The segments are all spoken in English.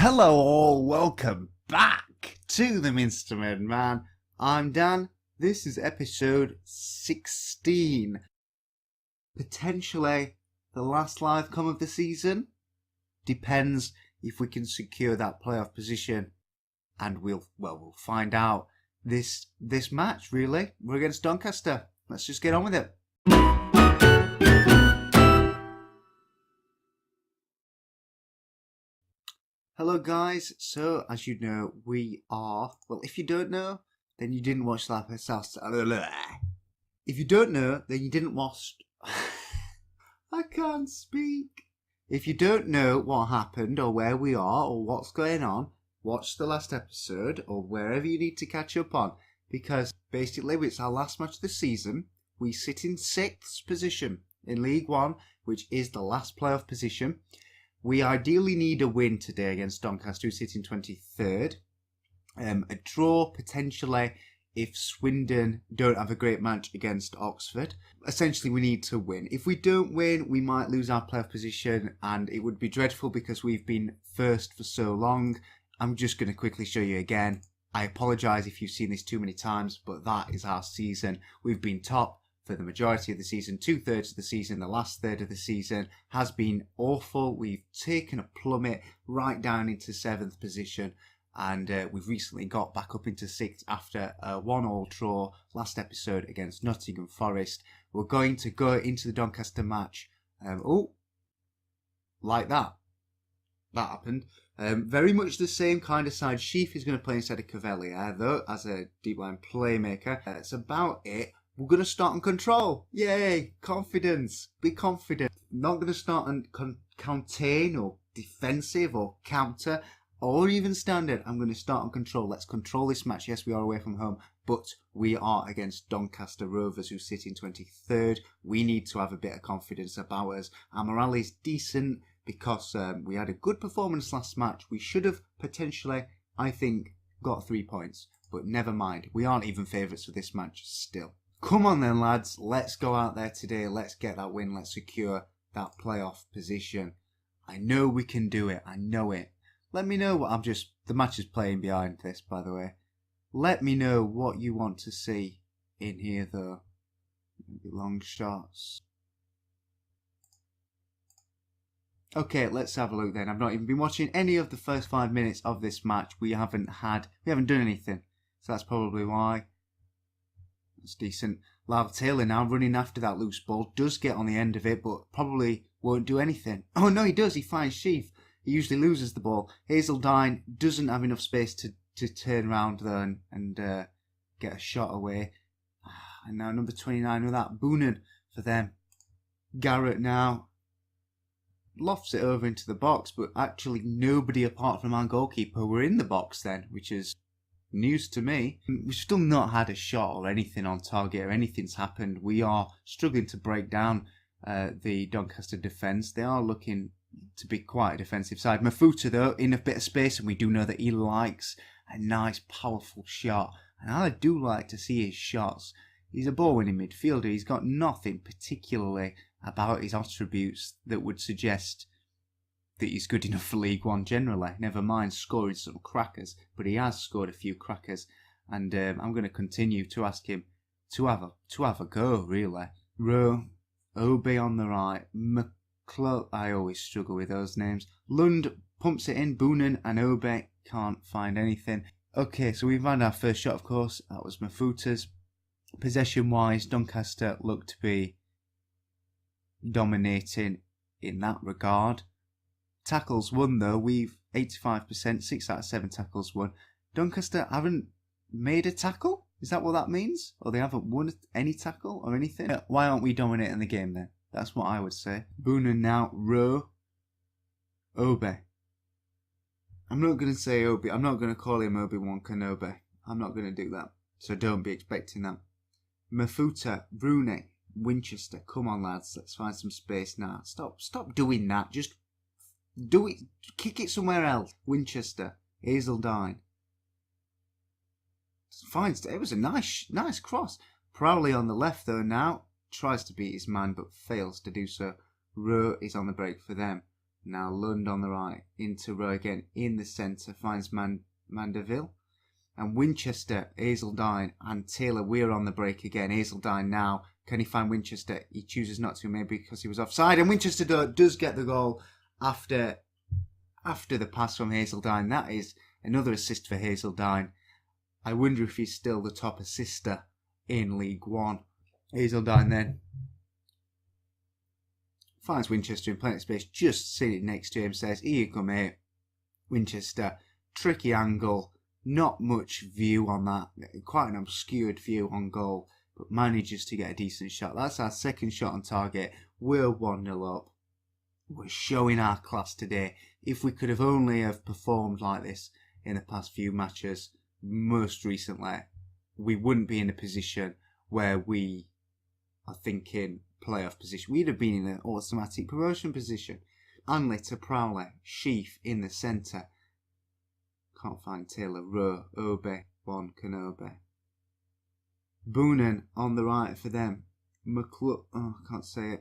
Hello all, welcome back to the Minstermen Man. I'm Dan, this is episode 16. Potentially the last live come of the season. Depends if we can secure that playoff position. And we'll find out this match, really. We're against Doncaster. Let's just get on with it. Hello guys, so as you know, we are, well, if you don't know, then you didn't watch that episode. If you don't know, then you didn't watch, I can't speak. If you don't know what happened or where we are or what's going on, watch the last episode or wherever you need to catch up on, because basically it's our last match of the season. We sit in 6th position in League One, which is the last playoff position. We ideally need a win today against Doncaster, who sit in 23rd. A draw, potentially, if Swindon don't have a great match against Oxford. Essentially, we need to win. If we don't win, we might lose our playoff position, and it would be dreadful because we've been first for so long. I'm just going to quickly show you again. I apologise if you've seen this too many times, but that is our season. We've been top for the majority of the season, 2/3 of the season. The last third of the season has been awful. We've taken a plummet right down into 7th position, and we've recently got back up into 6th after a 1-1 draw last episode against Nottingham Forest. We're going to go into the Doncaster match. Like that. That happened. Very much the same kind of side. Sheaf is going to play instead of Cavalier, though, as a deep line playmaker. That's about it. We're going to start on control. Yay! Confidence. Be confident. Not going to start on contain or defensive or counter or even standard. I'm going to start on control. Let's control this match. Yes, we are away from home, but we are against Doncaster Rovers, who sit in 23rd. We need to have a bit of confidence about us. Our morale is decent because we had a good performance last match. We should have potentially, I think, got 3 points. But never mind. We aren't even favourites for this match still. Come on then, lads. Let's go out there today. Let's get that win. Let's secure that playoff position. I know we can do it. I know it. Let me know what the match is playing behind this, by the way. Let me know what you want to see in here, though. Maybe long shots. Okay, let's have a look then. I've not even been watching any of the first 5 minutes of this match. We haven't done anything. So that's probably why. It's decent. Lyle Taylor now running after that loose ball. Does get on the end of it, but probably won't do anything. Oh no, he does. He finds Sheaf. He usually loses the ball. Hazeldine doesn't have enough space to turn around though and get a shot away. And now number 29 with that. Boonen for them. Garrett now lofts it over into the box, but actually nobody apart from our goalkeeper were in the box then, which is news to me. We've still not had a shot or anything on target or anything's happened. We are struggling to break down the Doncaster defence. They are looking to be quite a defensive side. Mafuta, though, in a bit of space, and we do know that he likes a nice, powerful shot. And I do like to see his shots. He's a ball-winning midfielder. He's got nothing particularly about his attributes that would suggest that he's good enough for League One generally. Never mind scoring some crackers, but he has scored a few crackers, and I'm going to continue to ask him to have a go. Really, Rowe, Obe on the right, I always struggle with those names. Lund pumps it in. Boonen and Obe can't find anything. Okay, so we've had our first shot, of course. That was Mafuta's. Possession-wise, Doncaster look to be dominating in that regard. Tackles won though, we've 85%, 6 out of 7 tackles won. Doncaster haven't made a tackle? Is that what that means? Or they haven't won any tackle or anything? Why aren't we dominating the game then? That's what I would say. Boonen now, Rowe, Obe. I'm not going to say Obe. I'm not going to call him Obi-Wan Kenobi. I'm not going to do that. So don't be expecting that. Mafuta, Brune, Winchester. Come on lads, let's find some space now. Stop doing that. Just do it. Kick it somewhere else. Winchester. Hazeldine. Fine. It was a nice cross. Prowley on the left though now. Tries to beat his man but fails to do so. Rowe is on the break for them. Now Lund on the right, into row again, in the centre, finds Mandeville. And Winchester, Hazeldine and Taylor, we're on the break again. Hazeldine now, can he find Winchester? He chooses not to, maybe because he was offside. And Winchester does get the goal after the pass from Hazeldine. That is another assist for Hazeldine. I wonder if he's still the top assister in League One. Hazeldine then finds Winchester in plenty of space, just sitting next to him, says, here you come, mate. Winchester, tricky angle, not much view on that, quite an obscured view on goal, but manages to get a decent shot. That's our second shot on target. We're 1-0 up. We're showing our class today. If we could have only have performed like this in the past few matches, most recently, we wouldn't be in a position where we are thinking playoff position. We'd have been in an automatic promotion position. Anley to Prowley, Sheaf in the centre. Can't find Taylor. Rowe, Obe, Bon Kenobe. Boonen on the right for them. I can't say it.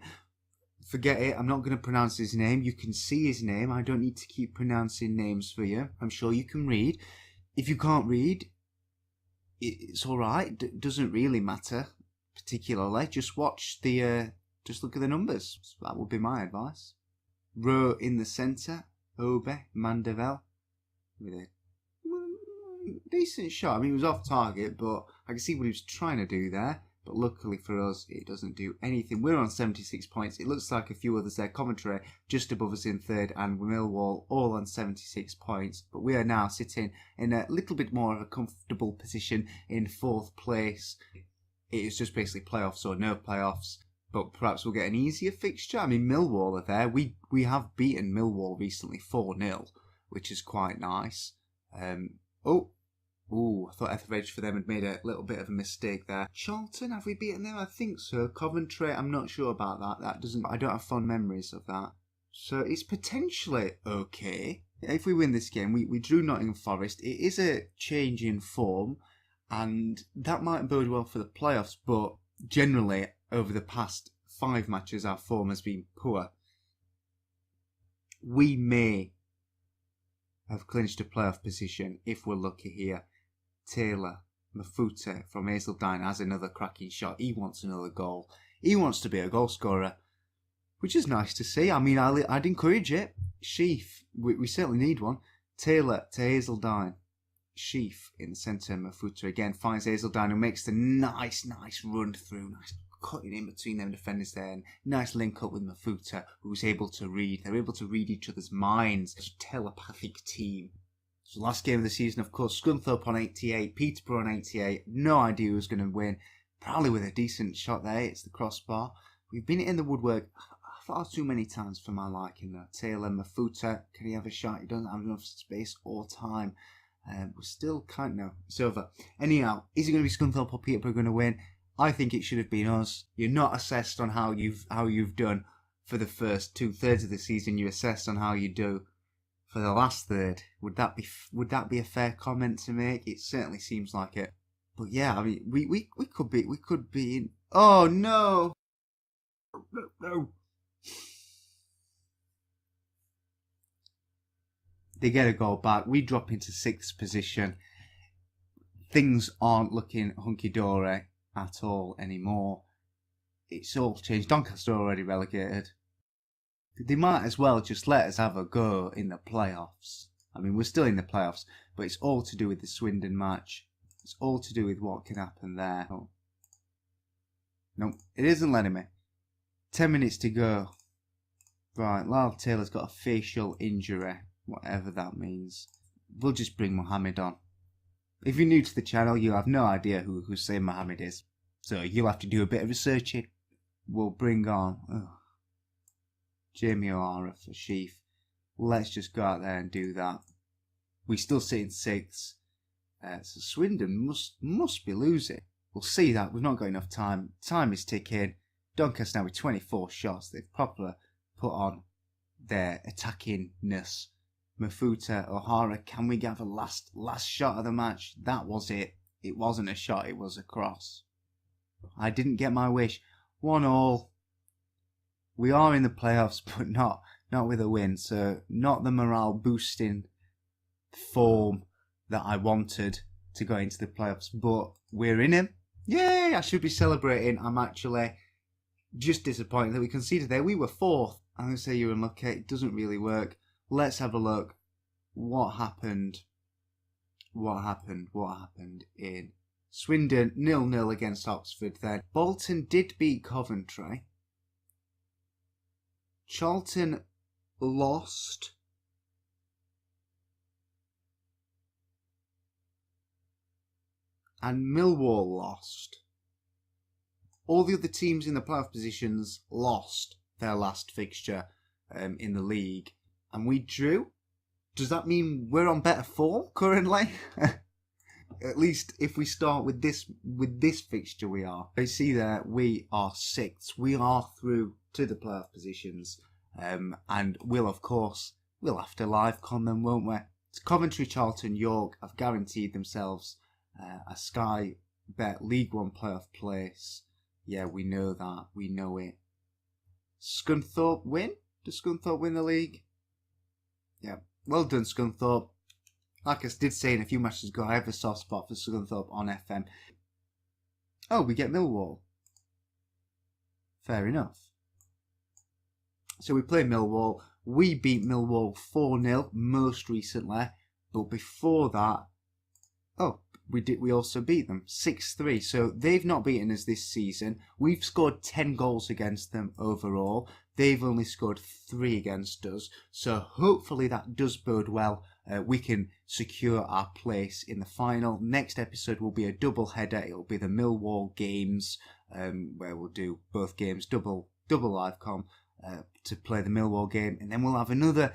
Forget it, I'm not going to pronounce his name. You can see his name. I don't need to keep pronouncing names for you. I'm sure you can read. If you can't read, it's alright. It doesn't really matter particularly. Just watch just look at the numbers. That would be my advice. Rowe in the centre. Obe, Mandeville. With a decent shot. I mean, he was off target, but I can see what he was trying to do there. But luckily for us, it doesn't do anything. We're on 76 points. It looks like a few others there. Coventry just above us in third, and Millwall all on 76 points. But we are now sitting in a little bit more of a comfortable position in fourth place. It is just basically playoffs or no playoffs. But perhaps we'll get an easier fixture. I mean, Millwall are there. We have beaten Millwall recently 4-0, which is quite nice. I thought Etheridge for them had made a little bit of a mistake there. Charlton, have we beaten them? I think so. Coventry, I'm not sure about that. I don't have fond memories of that. So it's potentially okay. If we win this game, we drew Nottingham Forest. It is a change in form, and that might bode well for the playoffs, but generally, over the past 5 matches, our form has been poor. We may have clinched a playoff position if we're lucky here. Taylor, Mafuta from Hazeldine has another cracking shot. He wants another goal. He wants to be a goal scorer, which is nice to see. I mean, I'd encourage it. Sheaf, we certainly need one. Taylor to Hazeldine. Sheaf in the centre. Mafuta again finds Hazeldine, who makes the nice run through. Nice cutting in between them defenders there. And nice link up with Mafuta, who's able to read. They're able to read each other's minds. It's a telepathic team. So last game of the season, of course, Scunthorpe on 88, Peterborough on 88. No idea who's going to win. Probably with a decent shot there. It's the crossbar. We've been in the woodwork far too many times for my liking though. Taylor, Mafuta, can he have a shot? He doesn't have enough space or time. We're still no, it's over. Anyhow, is it going to be Scunthorpe or Peterborough going to win? I think it should have been us. You're not assessed on how you've done for the first 2/3 of the season. You're assessed on how you do for the last third. Would that be a fair comment to make? It certainly seems like it. But yeah, I mean, we could be in. Oh no! No. They get a goal back. We drop into 6th position. Things aren't looking hunky-dory at all anymore. It's all changed. Doncaster are already relegated. They might as well just let us have a go in the playoffs. I mean, we're still in the playoffs, but it's all to do with the Swindon match. It's all to do with what can happen there. Oh. No, it isn't letting me. 10 minutes to go. Right, Lyle Taylor's got a facial injury, whatever that means. We'll just bring Mohammed on. If you're new to the channel, you have no idea who Hussein Mohammed is. So you'll have to do a bit of researching. We'll bring on Jamie O'Hara for Sheaf. Let's just go out there and do that. We still sit in 6th. So Swindon must be losing. We'll see that. We've not got enough time. Time is ticking. Doncaster now with 24 shots. They've properly put on their attackingness. Mafuta, O'Hara, can we get a last shot of the match? That was it. It wasn't a shot, it was a cross. I didn't get my wish. 1-1. We are in the playoffs, but not with a win. So not the morale boosting form that I wanted to go into the playoffs, but we're in him. Yay! I should be celebrating. I'm actually just disappointed that we conceded there. We were fourth. I'm going to say you're unlucky. It doesn't really work. Let's have a look. What happened? What happened in Swindon? 0-0 against Oxford then. Bolton did beat Coventry. Charlton lost. And Millwall lost. All the other teams in the playoff positions lost their last fixture in the league. And we drew. Does that mean we're on better form currently? At least if we start with this fixture, we are. You see there, we are sixth. We are through to the playoff positions. And we'll have to live con them, won't we? It's Coventry, Charlton, York have guaranteed themselves a Sky Bet League One playoff place. Yeah, we know that. We know it. Scunthorpe win? Does Scunthorpe win the league? Yeah. Well done, Scunthorpe. Like I did say in a few matches ago, I have a soft spot for Scunthorpe on FM. Oh, we get Millwall. Fair enough. So we play Millwall. We beat Millwall 4-0 most recently. But before that, we also beat them 6-3. So they've not beaten us this season. We've scored 10 goals against them overall. They've only scored 3 against us. So hopefully that does bode well. We can secure our place in the final. Next episode will be a double header. It'll be the Millwall games, where we'll do both games, double live com, to play the Millwall game. And then we'll have another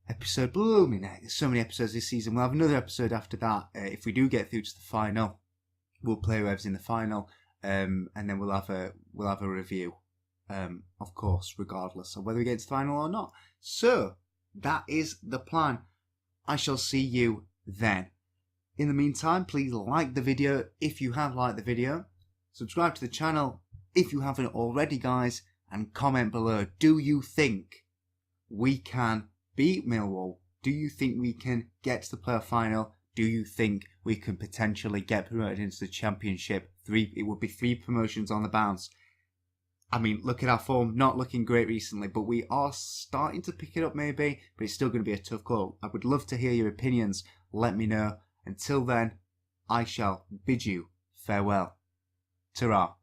episode. There's so many episodes this season. We'll have another episode after that. If we do get through to the final, we'll play whoever's in the final, and then we'll have a review. Of course, regardless of whether we get to the final or not. So that is the plan. I shall see you then. In the meantime, please like the video if you have liked the video. Subscribe to the channel if you haven't already, guys, and comment below. Do you think we can beat Millwall? Do you think we can get to the playoff final? Do you think we can potentially get promoted into the Championship? It would be 3 promotions on the bounce. I mean, look at our form, not looking great recently, but we are starting to pick it up maybe, but it's still going to be a tough call. I would love to hear your opinions. Let me know. Until then, I shall bid you farewell. Ta-ra.